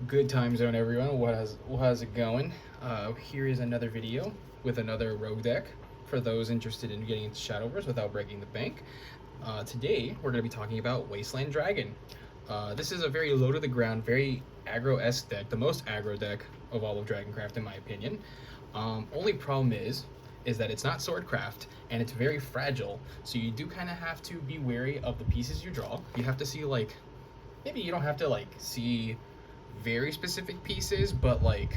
Good time zone, everyone. How's it going? Here is another video with another rogue deck for those interested in getting into Shadowverse without breaking the bank. Today we're going to be talking about Wastland Dragon. This is a very low to the ground, very aggro-esque deck, the most aggro deck of all of Dragoncraft in my opinion. Only problem is that it's not swordcraft and it's very fragile, so you do kind of have to be wary of the pieces you draw. You have to see, like, maybe you don't have to like see very specific pieces, but like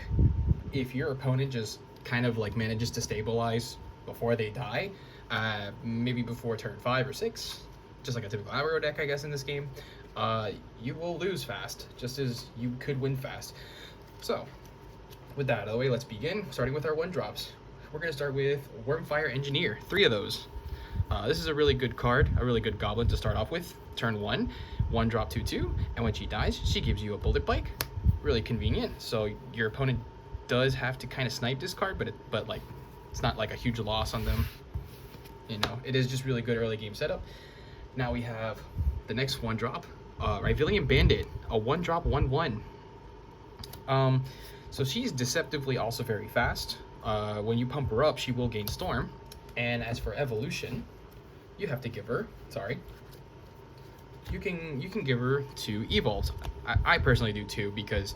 if your opponent just kind of like manages to stabilize before they die, maybe before turn 5 or 6, just like a typical aggro deck I guess in this game, you will lose fast just as you could win fast. So with that out of the way, let's begin, starting with our 1-drops. We're going to start with Wormfire Engineer, 3 of those. This is a really good card, a really good goblin to start off with. Turn 1 drop 2/2, and when she dies, she gives you a bullet bike. Really convenient. So your opponent does have to kind of snipe this card, but like it's not like a huge loss on them. You know, it is just really good early game setup. Now we have the next 1-drop, Rivalian Bandit, a 1-drop 1/1. So she's deceptively also very fast. When you pump her up, she will gain Storm. And as for evolution, you have to give her, you can give her 2 evolves. I personally do 2 because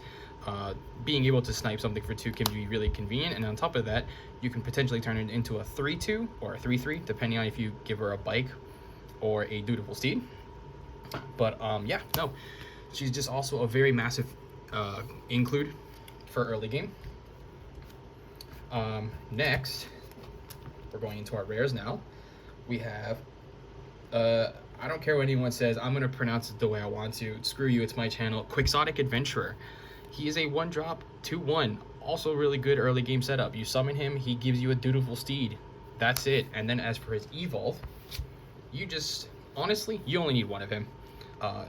being able to snipe something for 2 can be really convenient, and on top of that, you can potentially turn it into a 3/2 or a 3/3 depending on if you give her a bike or a dutiful steed. But yeah, no, she's just also a very massive include for early game. Next, we're going into our rares now. We have I don't care what anyone says, I'm gonna pronounce it the way I want to. Screw you, it's my channel. Quixotic Adventurer. He is a 1-drop 2/1, also really good early game setup. You summon him, he gives you a dutiful steed. That's it. And then as for his evolve, you just honestly you only need 1 of him.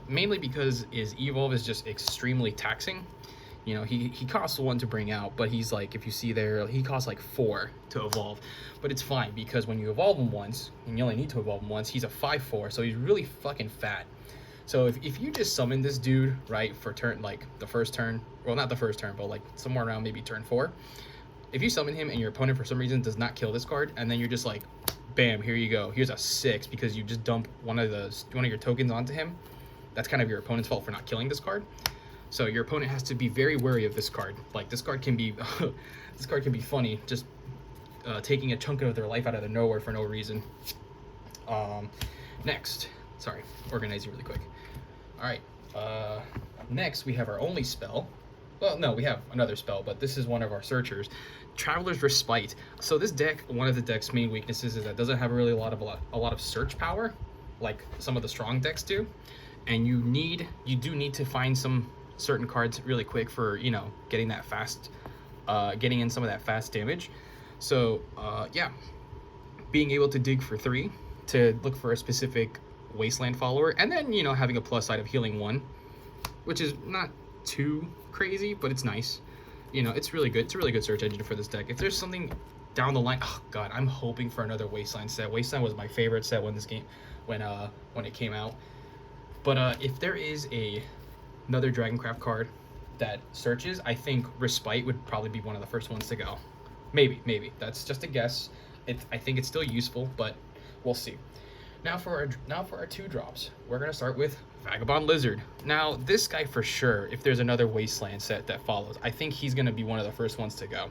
Mainly because his evolve is just extremely taxing. You know, he costs 1 to bring out, but he's like, if you see there, he costs like 4 to evolve. But it's fine because when you evolve him once, and you only need to evolve him once, he's a 5/4, so he's really fucking fat. So if you just summon this dude, right, for turn, like the first turn, well, not the first turn, but like somewhere around maybe turn 4, if you summon him and your opponent for some reason does not kill this card, and then you're just like, bam, here you go, here's a 6 because you just dump one of your tokens onto him, that's kind of your opponent's fault for not killing this card. So your opponent has to be very wary of this card. Like, this card can be this card can be funny, just taking a chunk of their life out of nowhere for no reason. Next, sorry, organizing really quick. All right, next we have our only spell. Well, no, we have another spell, but this is one of our searchers, Traveler's Respite. So this deck, one of the deck's main weaknesses is that it doesn't have really a lot of search power, like some of the strong decks do, and you do need to find some certain cards really quick for, you know, getting that fast, getting in some of that fast damage. So yeah, being able to dig for 3 to look for a specific wasteland follower, and then, you know, having a plus side of healing 1, which is not too crazy, but it's nice. You know, it's really good. It's a really good search engine for this deck. If there's something down the line, oh god, I'm hoping for another Wasteland set. Wasteland was my favorite set when it came out. But if there is another Dragoncraft card that searches, I think Respite would probably be one of the first ones to go. Maybe. That's just a guess. I think it's still useful, but we'll see. Now for our 2-drops, we're gonna start with Vagabond Lizard. Now this guy for sure, if there's another Wasteland set that follows, I think he's gonna be one of the first ones to go.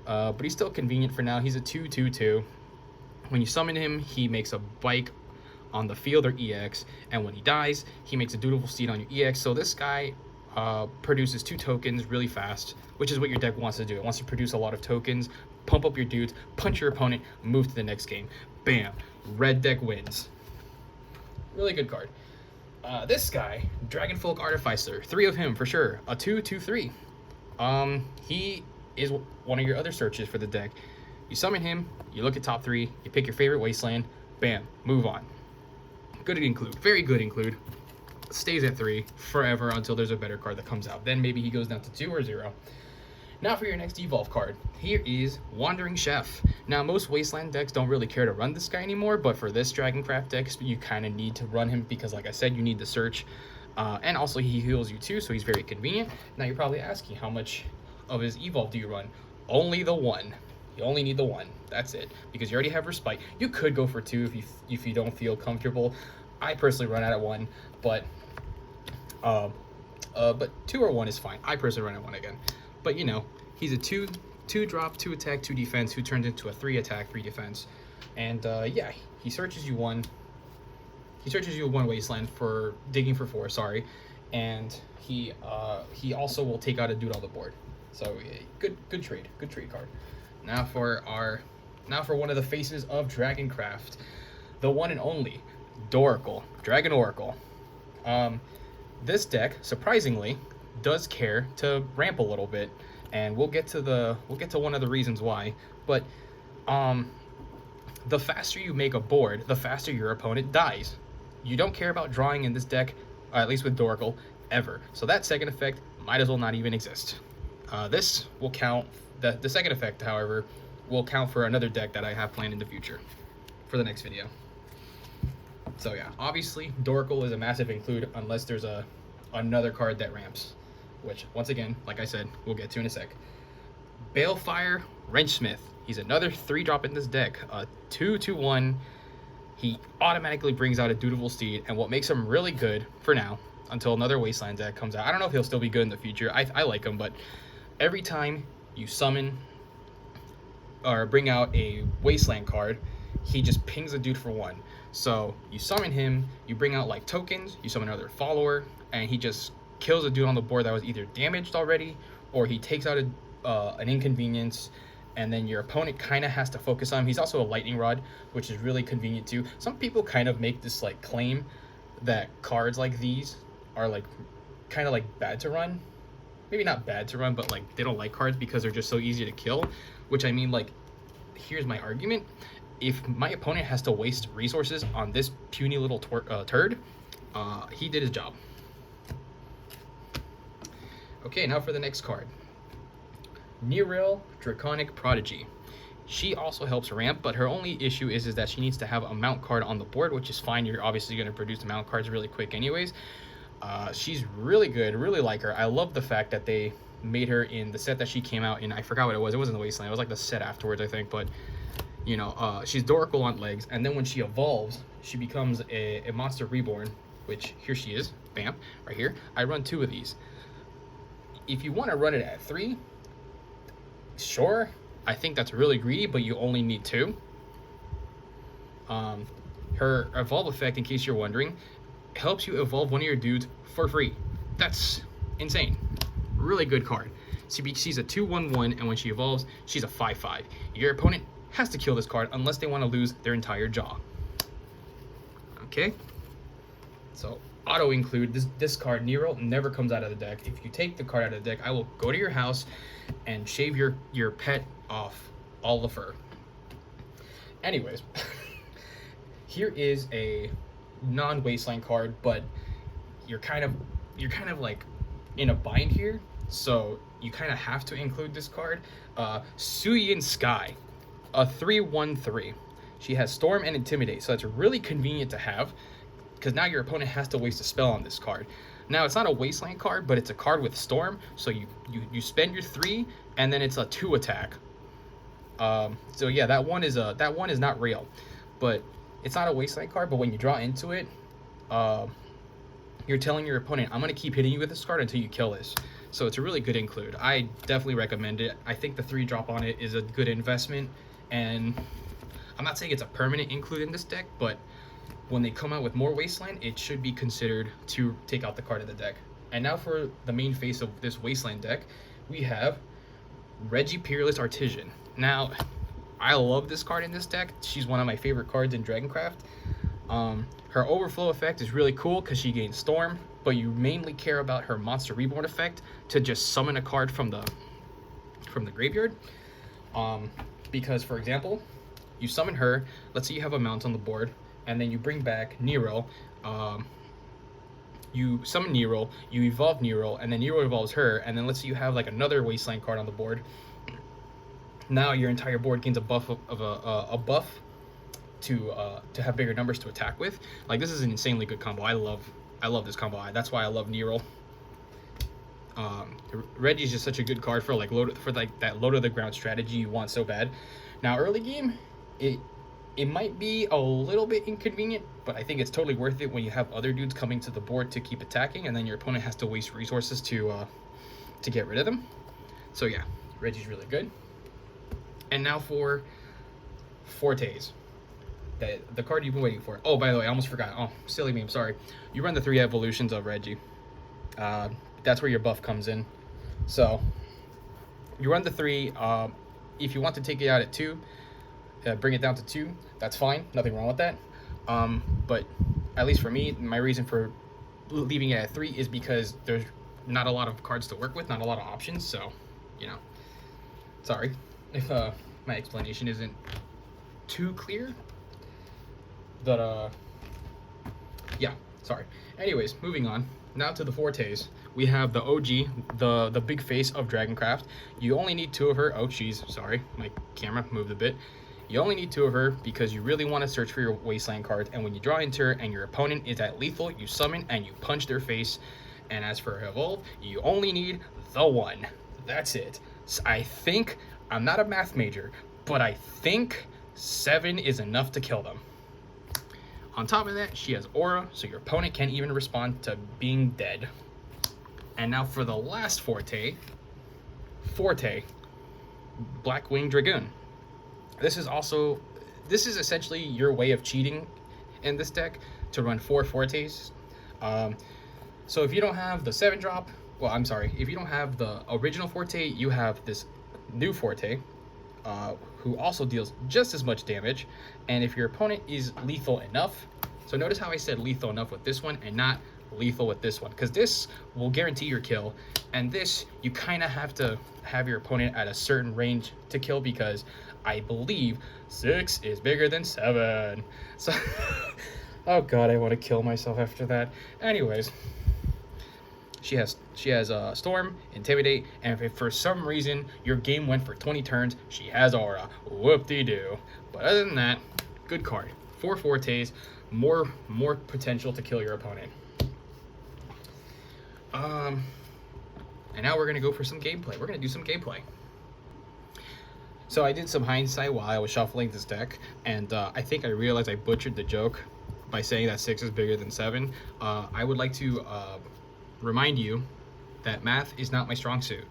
But he's still convenient for now. He's a 2/2/2. When you summon him, he makes a bike on the field or EX, and when he dies, he makes a dutiful steed on your EX. So this guy produces 2 tokens really fast, which is what your deck wants to do. It wants to produce a lot of tokens, pump up your dudes, punch your opponent, move to the next game. Bam, red deck wins. Really good card. This guy, Dragonfolk Artificer, 3 of him for sure, a 2/2/3. He is one of your other searches for the deck. You summon him, you look at top 3, you pick your favorite wasteland, bam, move on. Good include, very good include. Stays at 3 forever until there's a better card that comes out. Then maybe he goes down to 2 or 0. Now for your next evolve card, here is Wandering Chef. Now most Wasteland decks don't really care to run this guy anymore, but for this Dragoncraft deck, you kind of need to run him because, like I said, you need the search. And also he heals you too, so he's very convenient. Now you're probably asking, how much of his evolve do you run? Only the one. You only need the one. That's it, because you already have Respite. You could go for two if you don't feel comfortable. I personally run out at one, but two or one is fine. I personally run at one again, but you know, he's a two drop, 2 attack, 2 defense, who turns into a 3 attack, 3 defense, and yeah, he searches you one. He searches you one wasteland for digging for 4. Sorry, and he also will take out a dude on the board. So yeah, good trade card. Now for one of the faces of Dragoncraft, the one and only Doracle, Dragon Oracle. This deck surprisingly does care to ramp a little bit, and we'll get to one of the reasons why. But the faster you make a board, the faster your opponent dies. You don't care about drawing in this deck, at least with Doracle, ever. So that second effect might as well not even exist. This will count. The second effect, however, will count for another deck that I have planned in the future for the next video. So yeah, obviously Doracle is a massive include unless there's another card that ramps, which once again, like I said, we'll get to in a sec. Balefire Wrenchsmith. He's another 3-drop in this deck. 2/1. He automatically brings out a Dutiful Steed, and what makes him really good for now, until another Wasteland deck comes out. I don't know if he'll still be good in the future. I like him, but every time you summon or bring out a Wasteland card, he just pings a dude for 1. So you summon him, you bring out like tokens, you summon another follower, and he just kills a dude on the board that was either damaged already, or he takes out an inconvenience, and then your opponent kind of has to focus on him. He's also a lightning rod, which is really convenient too. Some people kind of make this like claim that cards like these are like kind of like bad to run. Maybe not bad to run, but like they don't like cards because they're just so easy to kill. Which I mean, like, here's my argument. If my opponent has to waste resources on this puny little turd, he did his job. Okay, now for the next card. Neril, Draconic Prodigy. She also helps ramp, but her only issue is that she needs to have a mount card on the board, which is fine. You're obviously going to produce the mount cards really quick anyways. She's really good, really like her. I love the fact that they made her in the set that she came out in. I forgot what it was. It wasn't the Wasteland. It was like the set afterwards, I think. But, you know, she's Doracle on legs, and then when she evolves, she becomes a Monster Reborn, which here she is. Bam, right here. I run 2 of these. If you want to run it at 3, sure, I think that's really greedy, but you only need 2. Her evolve effect, in case you're wondering, helps you evolve one of your dudes for free. That's insane. Really good card. She's a 2/1/1, and when she evolves, she's a 5/5. Your opponent has to kill this card unless they want to lose their entire jaw. Okay, so auto include this card. Neril never comes out of the deck. If you take the card out of the deck, I will go to your house and shave your pet off all the fur. Anyways, here is a non-Wasteland card, but you're kind of like in a bind here, so you kind of have to include this card. Suyin Sky, a 3/1/3. She has Storm and Intimidate, so it's really convenient to have, because now your opponent has to waste a spell on this card. Now, it's not a Wasteland card, but it's a card with Storm, so you spend your 3, and then it's a 2 attack. So yeah, that one is not real, but it's not a Wasteland card. But when you draw into it, you're telling your opponent, I'm going to keep hitting you with this card until you kill this. So it's a really good include. I definitely recommend it. I think the 3-drop on it is a good investment, and I'm not saying it's a permanent include in this deck, but when they come out with more Wasteland, it should be considered to take out the card of the deck. And now for the main face of this Wasteland deck, we have Reggie Peerless Artisan. Now, I love this card in this deck. She's one of my favorite cards in Dragoncraft. Her overflow effect is really cool because she gains Storm, but you mainly care about her Monster Reborn effect to just summon a card from the graveyard. Because, for example, you summon her, let's say you have a mount on the board, and then you bring back Neril. You summon Neril, you evolve Neril, and then Neril evolves her, and then let's say you have like another Wasteland card on the board. Now your entire board gains a buff a buff to have bigger numbers to attack with. Like, this is an insanely good combo. I love I love this combo. That's why I love Nero. Reggie's just such a good card for like that low to the ground strategy you want so bad. Now early game, it might be a little bit inconvenient, but I think it's totally worth it when you have other dudes coming to the board to keep attacking, and then your opponent has to waste resources to get rid of them. So yeah, Reggie's really good. And now for Fortes, the card you've been waiting for. Oh, by the way, I almost forgot. Oh, silly me, I'm sorry. You run the 3 evolutions of Reggie. That's where your buff comes in. So you run the 3. If you want to take it out at 2, bring it down to 2, that's fine, nothing wrong with that. But at least for me, my reason for leaving it at 3 is because there's not a lot of cards to work with, not a lot of options. So, you know, sorry if my explanation isn't too clear, but yeah, sorry. Anyways, moving on now to the Fortes. We have the OG, the big face of Dragoncraft. You only need 2 of her. Oh geez, sorry, my camera moved a bit. You only need 2 of her because you really want to search for your Wasteland cards, and when you draw into her and your opponent is at lethal, you summon and you punch their face. And as for Evolve, you only need the 1. That's it. So I think, I'm not a math major, but I think 7 is enough to kill them. On top of that, she has Aura, so your opponent can't even respond to being dead. And now for the last Forte, Blackwing Dragoon. This is essentially your way of cheating in this deck to run 4 Fortes. So if you don't have the 7-drop, well, I'm sorry, if you don't have the original Forte, you have this new Forte, who also deals just as much damage. And if your opponent is lethal enough, so notice how I said lethal enough with this one and not lethal with this one, because this will guarantee your kill, and this you kind of have to have your opponent at a certain range to kill, because I believe 6 is bigger than 7. So oh god, I want to kill myself after that. Anyways, she has Storm, Intimidate, and if for some reason your game went for 20 turns, she has Aura. Whoop-de-doo. But other than that, good card. 4 Fortes, more potential to kill your opponent. And now we're gonna go for some gameplay. We're gonna do some gameplay. So I did some hindsight while I was shuffling this deck, and I think I realized I butchered the joke by saying that 6 is bigger than 7. I would like to remind you that math is not my strong suit.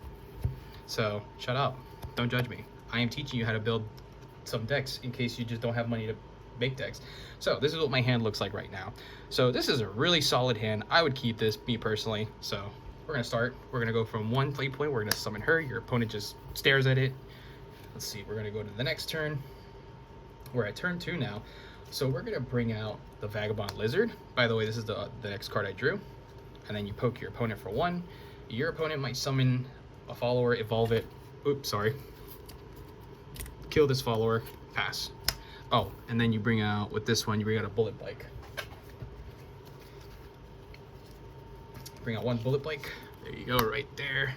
So shut up, don't judge me. I am teaching you how to build some decks in case you just don't have money to make decks. So this is what my hand looks like right now. So this is a really solid hand. I would keep this, me personally. So we're gonna start. We're gonna go from 1 play point. We're gonna summon her. Your opponent just stares at it. Let's see, we're gonna go to the next turn. We're at turn 2 now. So we're gonna bring out the Vagabond Lizard. By the way, this is the next card I drew. And then you poke your opponent for 1. Your opponent might summon a follower, evolve it. Oops, sorry. Kill this follower, pass. Oh, and then you bring out, with this one, you bring out a Bullet Bike. Bring out 1 Bullet Bike. There you go, right there.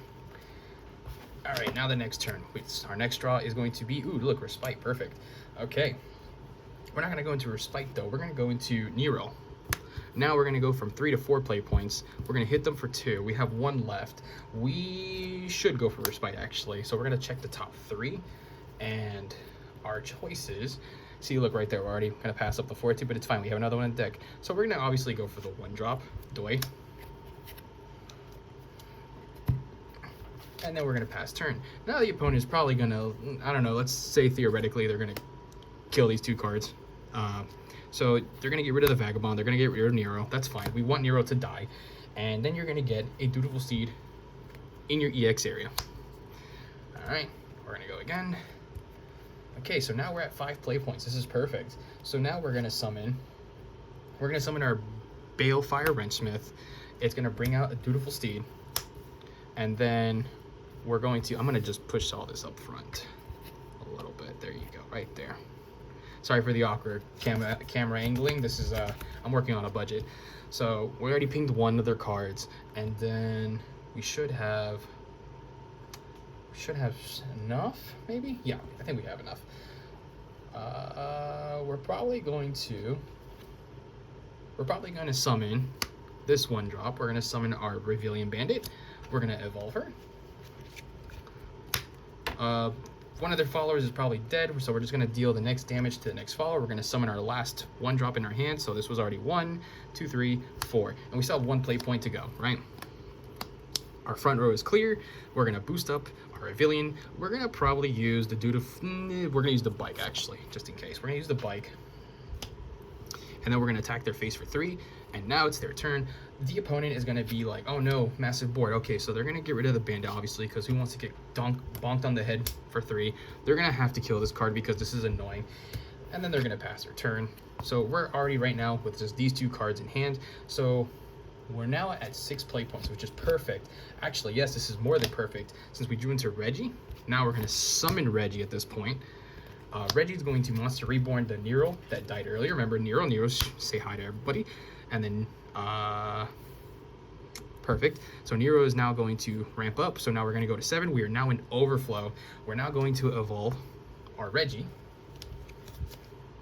All right, now the next turn. Our next draw is going to be, ooh, look, Respite, perfect. Okay. We're not gonna go into Respite though. We're gonna go into Nero. Now we're gonna go from 3 to 4 play points. We're gonna hit them for 2. We have 1 left. We should go for Respite actually. So we're gonna check the top 3 and our choices. See, look right there, we're already gonna pass up the 4-2, but it's fine. We have another one in the deck. So we're gonna obviously go for the 1-drop, Doi. And then we're gonna pass turn. Now the opponent is probably gonna, I don't know, let's say theoretically they're gonna kill these 2 cards. So they're gonna get rid of the Vagabond, they're gonna get rid of Nero, that's fine. We want Nero to die. And then you're gonna get a Dutiful Steed in your EX area. All right, we're gonna go again. Okay, so now we're at 5 play points. This is perfect. So now we're gonna summon our Balefire Wrenchsmith. It's gonna bring out a Dutiful Steed. And then we're going to, I'm gonna just push all this up front a little bit. There you go, right there. Sorry for the awkward camera angling. This is, I'm working on a budget. So we already pinged 1 of their cards, and then we should have enough, maybe? Yeah, I think we have enough. We're probably going to summon this 1-drop. We're gonna summon our Revelian Bandit. We're gonna evolve her. One of their followers is probably dead, so we're just gonna deal the next damage to the next follower. We're gonna summon our last 1-drop in our hand. So this was already 1, 2, 3, 4, and we still have 1 play point to go, right? Our front row is clear. We're gonna boost up our Revelian. We're gonna probably use the we're gonna use the bike actually, just in case. We're gonna use the bike, and then we're gonna attack their face for 3. And now it's their turn. The opponent is gonna be like, oh no, massive board. Okay, so they're gonna get rid of the bandit, obviously, because who wants to get bonked on the head for 3? They're gonna have to kill this card because this is annoying. And then they're gonna pass their turn. So we're already right now with just these 2 cards in hand. So we're now at 6 play points, which is perfect. Actually, yes, this is more than perfect. Since we drew into Reggie, now we're gonna summon Reggie at this point. Reggie is going to Monster Reborn the Nero that died earlier. Remember, Nero, say hi to everybody. And then, perfect. So Nero is now going to ramp up. So now we're going to go to 7. We are now in overflow. We're now going to evolve our Reggie.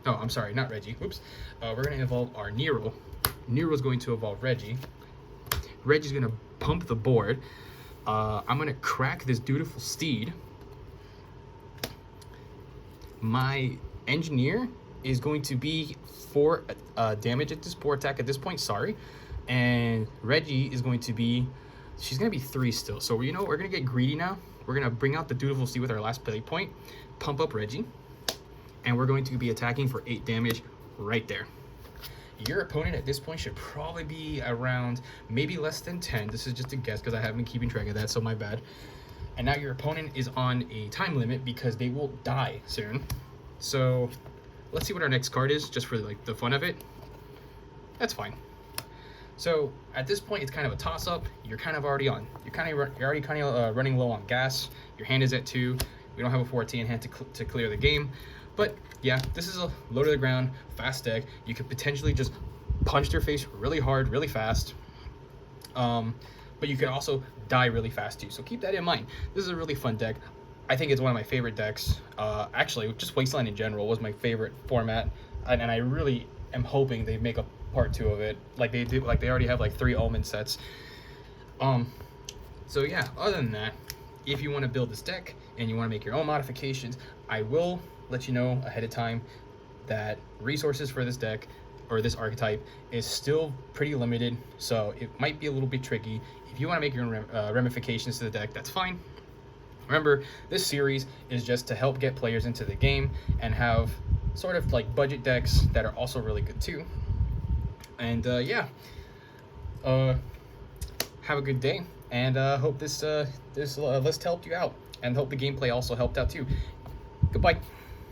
Oh, I'm sorry, not Reggie. Whoops. We're going to evolve our Nero. Nero is going to evolve Reggie. Reggie's going to pump the board. I'm going to crack this dutiful steed. My engineer is going to be 4 damage at this 4 attack at this point, sorry. And Reggie is going to be, she's going to be 3 still. So, you know, we're going to get greedy now. We're going to bring out the dutiful steed with our last play point, pump up Reggie, and we're going to be attacking for 8 damage right there. Your opponent at this point should probably be around maybe less than 10. This is just a guess because I haven't been keeping track of that, so my bad. And now your opponent is on a time limit because they will die soon. So let's see what our next card is, just for like the fun of it. That's fine. So at this point, it's kind of a toss-up. You're kind of already on. You're already kind of running low on gas. Your hand is at 2. We don't have a 14 in hand to clear the game. But yeah, this is a low to the ground, fast deck. You could potentially just punch their face really hard, really fast. But you can also die really fast too. So keep that in mind. This is a really fun deck. I think it's one of my favorite decks. Actually, just Wasteland in general was my favorite format, and I really am hoping they make a part 2 of it, like they do. Like they already have like 3 Omen sets. So yeah. Other than that, if you want to build this deck and you want to make your own modifications, I will let you know ahead of time that resources for this deck or this archetype is still pretty limited, so it might be a little bit tricky. If you want to make your own ramifications to the deck, that's fine. Remember, this series is just to help get players into the game and have sort of like budget decks that are also really good too. And yeah, have a good day, and hope this list helped you out, and hope the gameplay also helped out too. Goodbye.